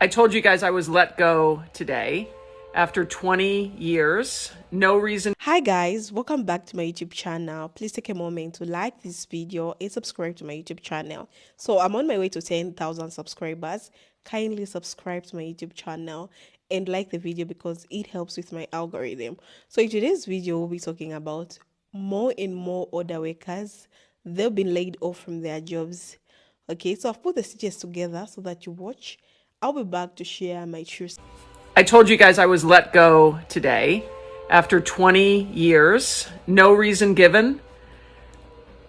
I told you guys I was let go today after 20 years. No reason. Hi guys, welcome back to my YouTube channel. Please take a moment to like this video and subscribe to my YouTube channel. So I'm on my way to 10,000 subscribers. Kindly subscribe to my YouTube channel and like the video because it helps with my algorithm. So in today's video, we'll be talking about more and more other workers. They've been laid off from their jobs. Okay, so I've put the stitches together so that you watch. I'll be back to share my truth. I told you guys I was let go today after 20 years. No reason given.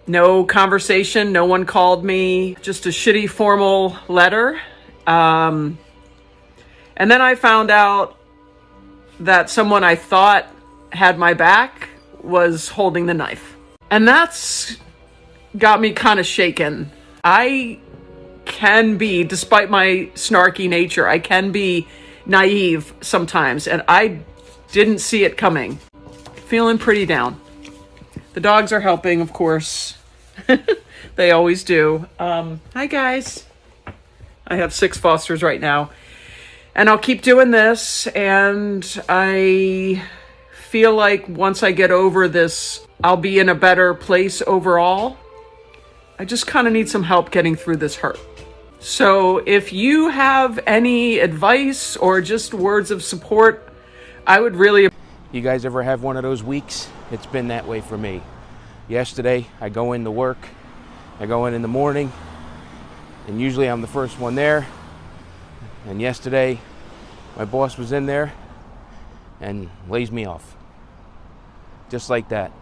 No conversation. No one called me. Just a shitty formal letter. And then I found out that someone I thought had my back was holding the knife. And that's got me kind of shaken. I can be, despite my snarky nature, I can be naive sometimes, and I didn't see it coming. Feeling pretty down. The dogs are helping, of course. They always do. Hi guys. I have 6 fosters right now, and I'll keep doing this, and I feel like once I get over this, I'll be in a better place overall. I just kind of need some help getting through this hurt. So if you have any advice or just words of support, I would really... You guys ever have one of those weeks? It's been that way for me. Yesterday, I go into work. I go in the morning, and usually I'm the first one there. And yesterday, my boss was in there and lays me off. Just like that.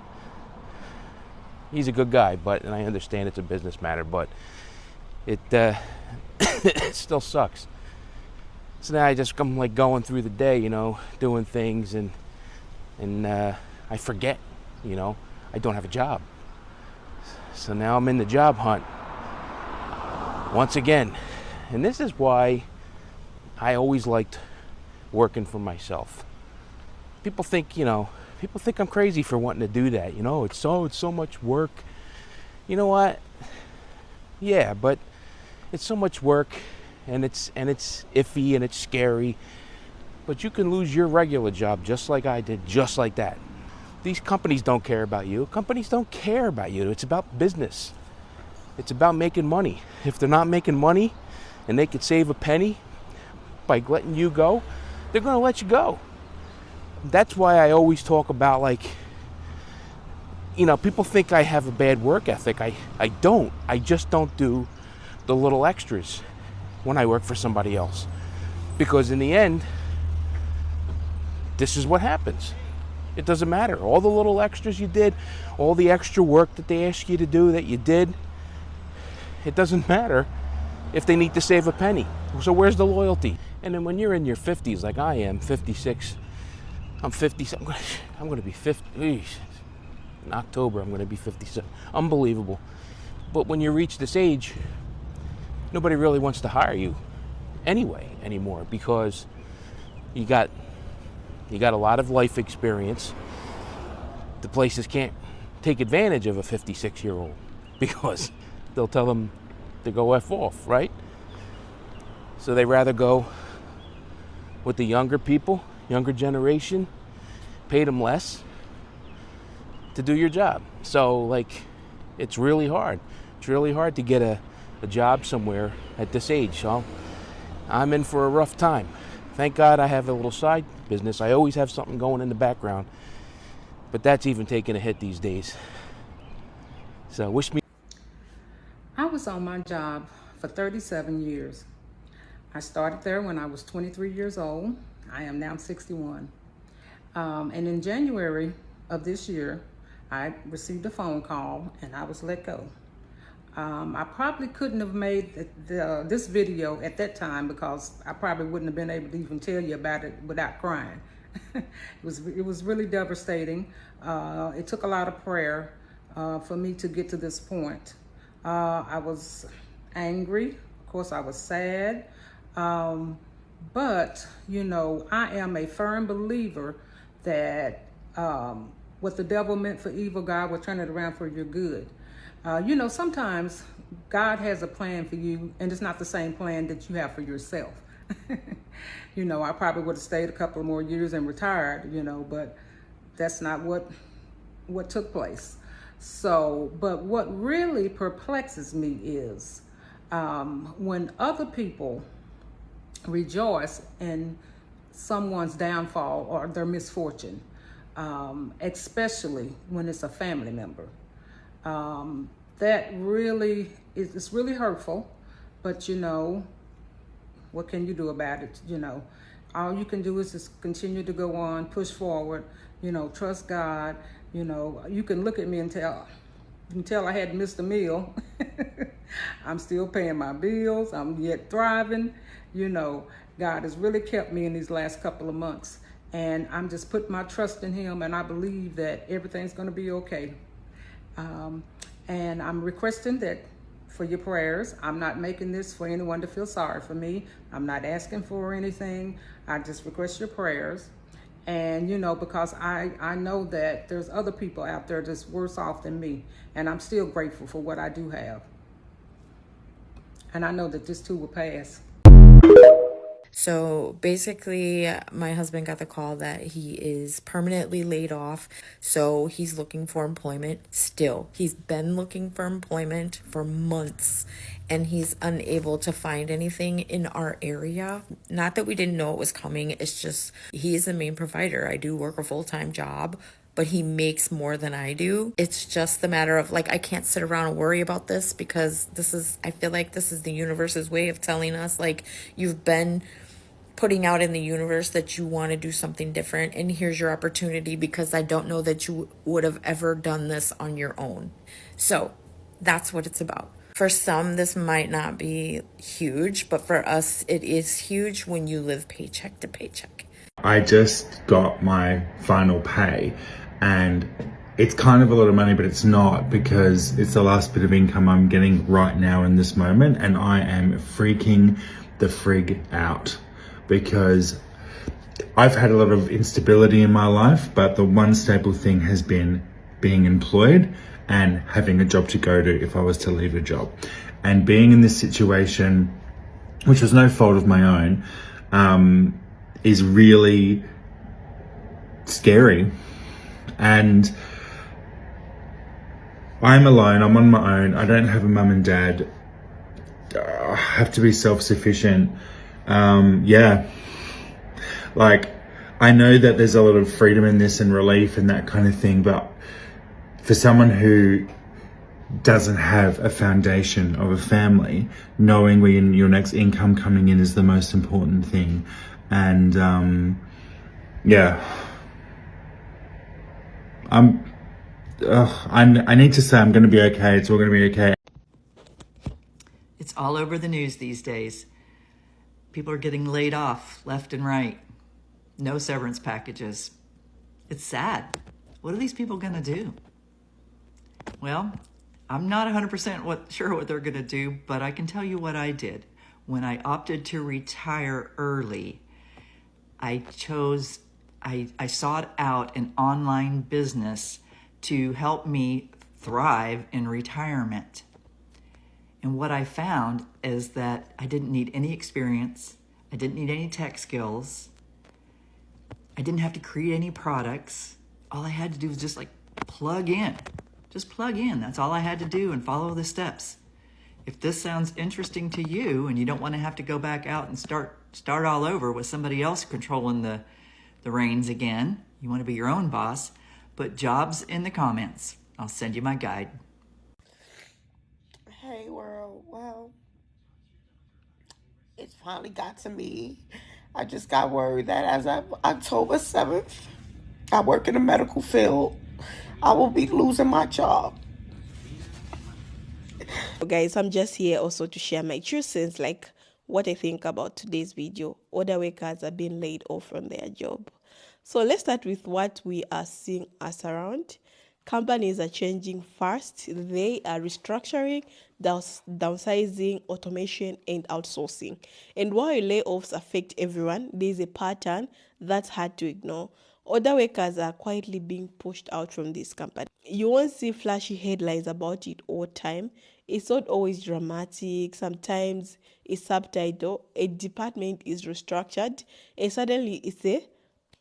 He's a good guy, and I understand it's a business matter, but it it still sucks. So now I'm like going through the day, doing things, and I forget, I don't have a job. So now I'm in the job hunt once again. And this is why I always liked working for myself. People think I'm crazy for wanting to do that. It's so much work. You know what? Yeah, but it's so much work, and it's iffy, and it's scary. But you can lose your regular job just like I did, just like that. These companies don't care about you. Companies don't care about you. It's about business. It's about making money. If they're not making money and they could save a penny by letting you go, they're going to let you go. That's why I always talk about, people think I have a bad work ethic. I don't. I just don't do the little extras when I work for somebody else. Because in the end, this is what happens. It doesn't matter. All the little extras you did, all the extra work that they ask you to do that you did, it doesn't matter if they need to save a penny. So where's the loyalty? And then when you're in your 50s, like I am, 56, I'm 57. I'm going to be 50. In October, I'm going to be 57. Unbelievable. But when you reach this age, nobody really wants to hire you anymore, because you got a lot of life experience. The places can't take advantage of a 56-year-old because they'll tell them to go F off, right? So they rather go with the younger people, younger generation, pay them less to do your job. So it's really hard. It's really hard to get a job somewhere at this age. So I'm in for a rough time. Thank God I have a little side business. I always have something going in the background, but that's even taking a hit these days. So wish me. I was on my job for 37 years. I started there when I was 23 years old. I am now 61. And in January of this year, I received a phone call and I was let go. I probably couldn't have made this video at that time because I probably wouldn't have been able to even tell you about it without crying. It was really devastating. It took a lot of prayer for me to get to this point. I was angry. Of course, I was sad. But, I am a firm believer that what the devil meant for evil, God will turn it around for your good. Sometimes God has a plan for you, and it's not the same plan that you have for yourself. You know, I probably would have stayed a couple more years and retired, you know, but that's not what took place. So, but what really perplexes me is when other people rejoice in someone's downfall or their misfortune, especially when it's a family member. That really is, it's really hurtful, but you know, what can you do about it? You know, all you can do is just continue to go on, push forward, you know, trust God. You know, you can look at me and tell, you can tell I hadn't missed a meal. I'm still paying my bills. I'm yet thriving. You know, God has really kept me in these last couple of months. And I'm just putting my trust in him, and I believe that everything's going to be okay. And I'm requesting that for your prayers. I'm not making this for anyone to feel sorry for me. I'm not asking for anything. I just request your prayers. And, you know, because I know that there's other people out there that's worse off than me. And I'm still grateful for what I do have. And I know that this too will pass. So basically, my husband got the call that he is permanently laid off. So he's looking for employment still. He's been looking for employment for months, and he's unable to find anything in our area. Not that we didn't know it was coming. It's just he is the main provider. I do work a full-time job, but he makes more than I do. It's just the matter of like, I can't sit around and worry about this, because I feel like this is the universe's way of telling us, like, you've been putting out in the universe that you want to do something different, and here's your opportunity, because I don't know that you would have ever done this on your own. So that's what it's about. For some, this might not be huge, but for us, it is huge when you live paycheck to paycheck. I just got my final pay, and it's kind of a lot of money, but it's not, because it's the last bit of income I'm getting right now in this moment, and I am freaking the frig out, because I've had a lot of instability in my life, but the one stable thing has been being employed and having a job to go to if I was to leave a job. And being in this situation, which was no fault of my own, is really scary. And I'm alone, I'm on my own, I don't have a mum and dad, I have to be self-sufficient. Yeah, like, I know that there's a lot of freedom in this and relief and that kind of thing, but for someone who doesn't have a foundation of a family, knowing when your next income coming in is the most important thing. And yeah, I need to say I'm going to be okay. It's all going to be okay. It's all over the news these days. People are getting laid off left and right. No severance packages. It's sad. What are these people going to do? Well, I'm not 100% sure what they're going to do, but I can tell you what I did. When I opted to retire early, I sought out an online business to help me thrive in retirement. And what I found is that I didn't need any experience. I didn't need any tech skills. I didn't have to create any products. All I had to do was just like plug in. Just plug in. That's all I had to do, and follow the steps. If this sounds interesting to you and you don't want to have to go back out and start all over with somebody else controlling the reins again, you want to be your own boss, put jobs in the comments. I'll send you my guide. Hey world, well, it finally got to me. I just got word that as of October 7th, I work in the medical field. I will be losing my job. Guys, I'm just here also to share my true sense, like what I think about today's video. Other workers are being laid off from their job. So let's start with what we are seeing us around. Companies are changing fast. They are restructuring, downsizing, automation, and outsourcing. And while layoffs affect everyone, there's a pattern that's hard to ignore. Other workers are quietly being pushed out from this company. You won't see flashy headlines about it all the time. It's not always dramatic. Sometimes it's subtitle. A department is restructured, and suddenly it's a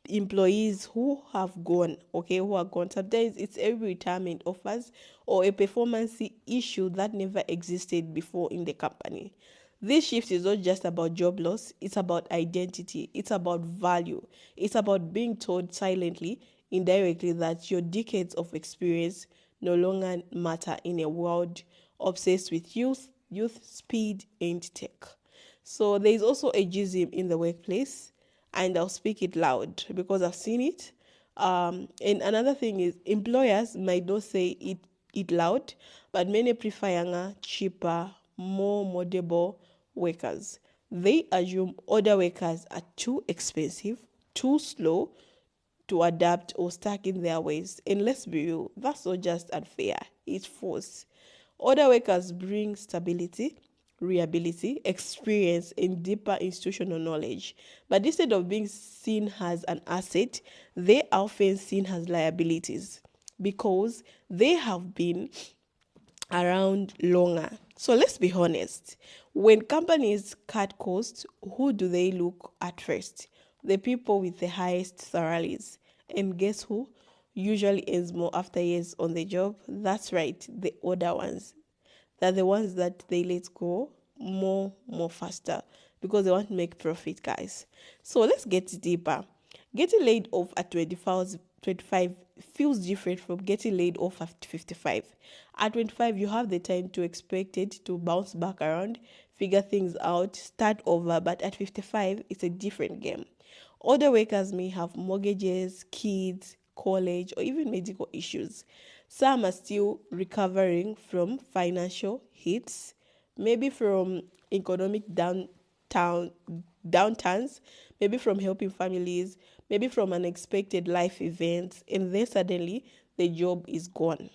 employees who have gone, okay, who are gone. Sometimes it's a retirement offers or a performance issue that never existed before in the company. This shift is not just about job loss, it's about identity, it's about value, it's about being told silently, indirectly, that your decades of experience no longer matter in a world obsessed with youth, speed, and tech. So there is also ageism in the workplace, and I'll speak it loud because I've seen it. And another thing is employers might not say it loud, but many prefer younger, cheaper, more moldable workers. They assume other workers are too expensive, too slow to adapt or stuck in their ways. And let's be real, that's not just unfair, it's force. Other workers bring stability, reliability, experience, and deeper institutional knowledge. But instead of being seen as an asset, they are often seen as liabilities because they have been around longer. So let's be honest. When companies cut costs, who do they look at first? The people with the highest salaries. And guess who? Usually earns more after years on the job. That's right, the other ones. They're the ones that they let go more faster because they want to make profit, guys. So let's get deeper. Getting laid off at 25 feels different from getting laid off at 55. At 25, you have the time to expect it to bounce back around, figure things out, start over, but at 55, it's a different game. Other workers may have mortgages, kids, college, or even medical issues. Some are still recovering from financial hits, maybe from economic downturns, maybe from helping families, maybe from unexpected life events, and then suddenly the job is gone.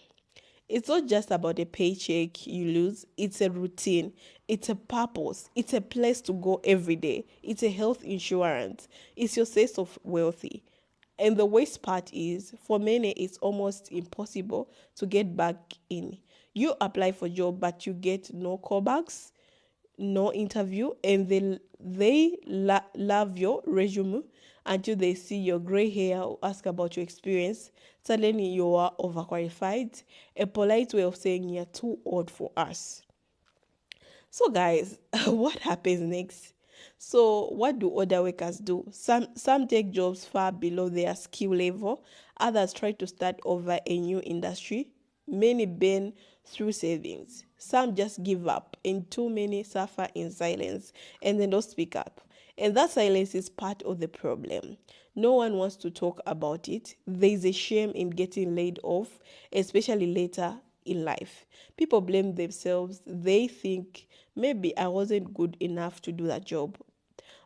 It's not just about a paycheck you lose, it's a routine, it's a purpose, it's a place to go every day, it's a health insurance, it's your sense of wealthy. And the worst part is, for many, it's almost impossible to get back in. You apply for job, but you get no callbacks, no interview, and they love your resume until they see your gray hair or ask about your experience. Suddenly you are overqualified, a polite way of saying you're too old for us. So guys, what happens next? So what do other workers do? Some take jobs far below their skill level, others try to start over a new industry. Many burn through savings. Some just give up, and too many suffer in silence and then don't speak up. And that silence is part of the problem. No one wants to talk about it. There is a shame in getting laid off, especially later in life. People blame themselves. They think maybe I wasn't good enough to do that job.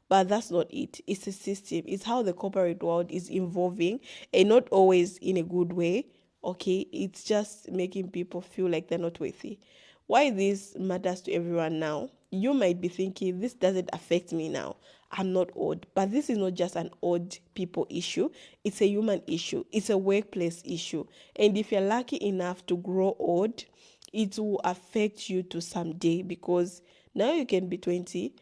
But that's not it. It's a system. It's how the corporate world is evolving, and not always in a good way. Okay, it's just making people feel like they're not worthy. Why this matters to everyone now? You might be thinking this doesn't affect me now. I'm not old. But this is not just an old people issue. It's a human issue. It's a workplace issue. And if you're lucky enough to grow old, it will affect you to someday, because now you can be 20.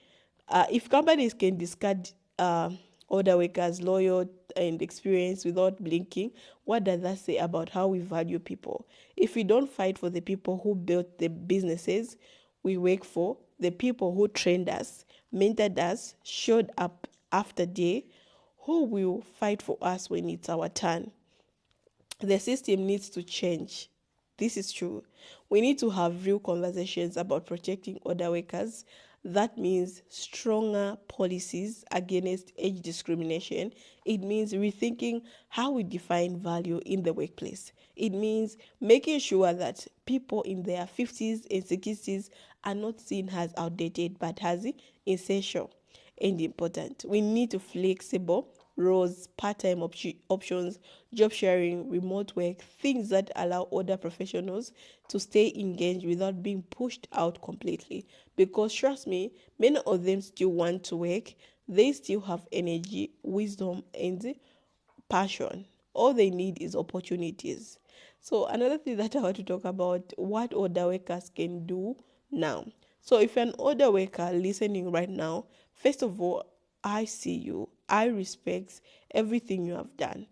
If companies can discard other workers' loyal and experience without blinking, what does that say about how we value people? If we don't fight for the people who built the businesses we work for, the people who trained us, mentored us, showed up after day, who will fight for us when it's our turn? The system needs to change. This is true. We need to have real conversations about protecting other workers. That means stronger policies against age discrimination. It means rethinking how we define value in the workplace. It means making sure that people in their 50s and 60s are not seen as outdated but as essential and important. We need to flexible roles, part-time options, job sharing, remote work, things that allow other professionals to stay engaged without being pushed out completely. Because trust me, many of them still want to work. They still have energy, wisdom, and passion. All they need is opportunities. So another thing that I want to talk about, what older workers can do now. So if you're an older worker listening right now, first of all, I see you. I respect everything you have done.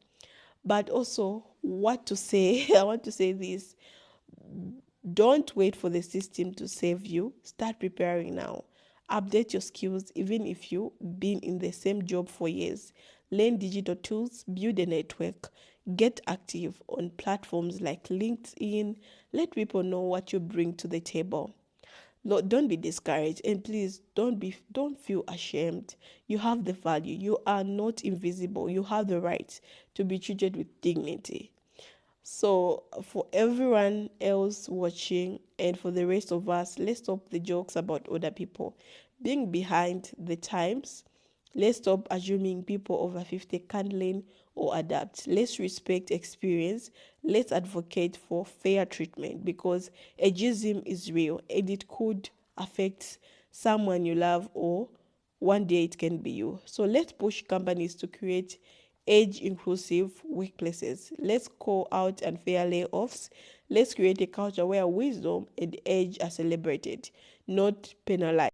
But also, what to say? I want to say this. Don't wait for the system to save you. Start preparing now. Update your skills even if you've been in the same job for years. Learn digital tools, build a network, get active on platforms like LinkedIn. Let people know what you bring to the table. Lord, don't be discouraged, and please don't feel ashamed. You have the value. You are not invisible. You have the right to be treated with dignity. So, for everyone else watching and for the rest of us, let's stop the jokes about other people being behind the times. Let's stop assuming people over 50 can't learn or adapt. Let's respect experience. Let's advocate for fair treatment, because ageism is real and it could affect someone you love, or one day it can be you. So let's push companies to create age inclusive workplaces. Let's call out unfair layoffs. Let's create a culture where wisdom and age are celebrated, not penalized.